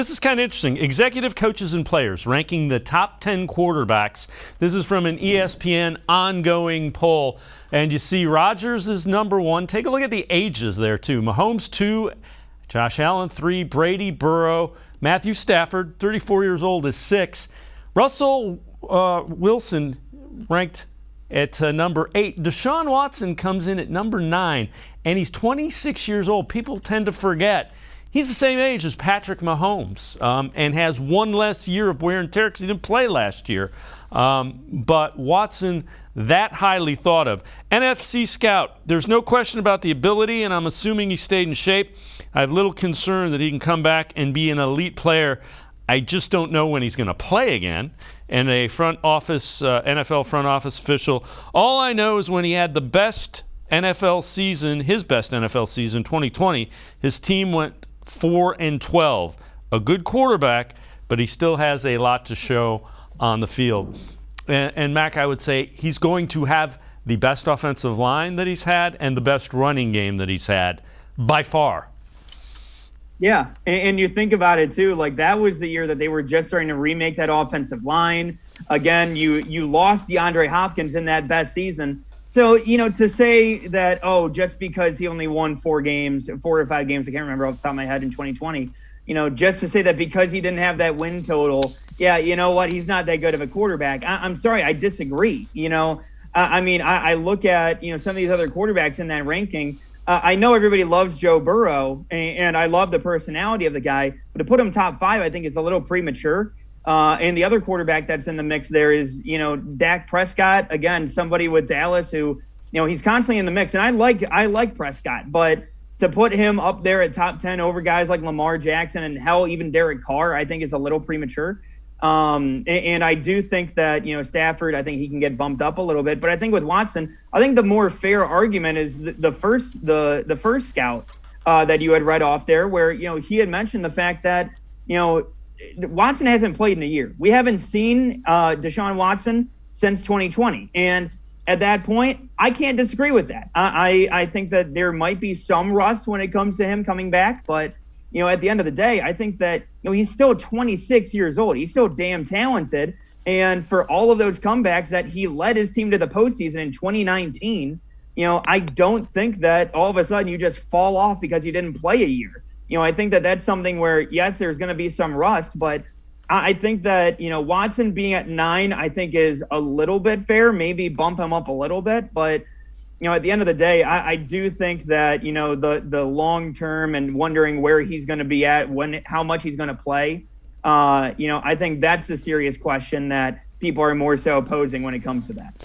This is kind of interesting. Executive coaches and players ranking the top 10 quarterbacks. This is from an ESPN ongoing poll. And you see Rodgers is number 1. Take a look at the ages there, too. Mahomes, 2. Josh Allen, 3. Brady, Burrow. Matthew Stafford, 34 years old, is 6. Russell Wilson ranked at number 8. Deshaun Watson comes in at number 9. And he's 26 years old. People tend to forget. He's the same age as Patrick Mahomes and has one less year of wear and tear because he didn't play last year. But Watson, that highly thought of. NFC Scout, there's no question about the ability, and I'm assuming he stayed in shape. I have little concern that he can come back and be an elite player. I just don't know when he's going to play again. And a front office, NFL front office official, all I know is when he had the best NFL season, his best NFL season, 2020, his team went 4-12. A good quarterback, but he still has a lot to show on the field. And Mac, I would say he's going to have the best offensive line that he's had and the best running game that he's had by far. Yeah, and you think about it too, like that was the year that they were just starting to remake that offensive line. Again, you lost DeAndre Hopkins in that best season. So, to say that, just because he only won 4 or 5 games, I can't remember off the top of my head in 2020, just to say that because he didn't have that win total, yeah, you know what, he's not that good of a quarterback. I'm sorry, I disagree. I look at, some of these other quarterbacks in that ranking. I know everybody loves Joe Burrow, and I love the personality of the guy, but to put him top 5, I think is a little premature. And the other quarterback that's in the mix there is, Dak Prescott. Again, somebody with Dallas who, he's constantly in the mix. And I like Prescott, but to put him up there at top 10 over guys like Lamar Jackson and hell, even Derek Carr, I think is a little premature. And I do think that, Stafford, I think he can get bumped up a little bit. But I think with Watson, I think the more fair argument is the first scout that you had read off there where, he had mentioned the fact that, Watson hasn't played in a year. We haven't seen Deshaun Watson since 2020. And at that point, I can't disagree with that. I think that there might be some rust when it comes to him coming back. But, at the end of the day, I think that, he's still 26 years old. He's still damn talented. And for all of those comebacks that he led his team to the postseason in 2019, I don't think that all of a sudden you just fall off because you didn't play a year. I think that that's something where, yes, there's going to be some rust, but I think that, Watson being at 9, I think is a little bit fair, maybe bump him up a little bit. But, at the end of the day, I do think that, the long term and wondering where he's going to be at, how much he's going to play, I think that's the serious question that people are more so posing when it comes to that.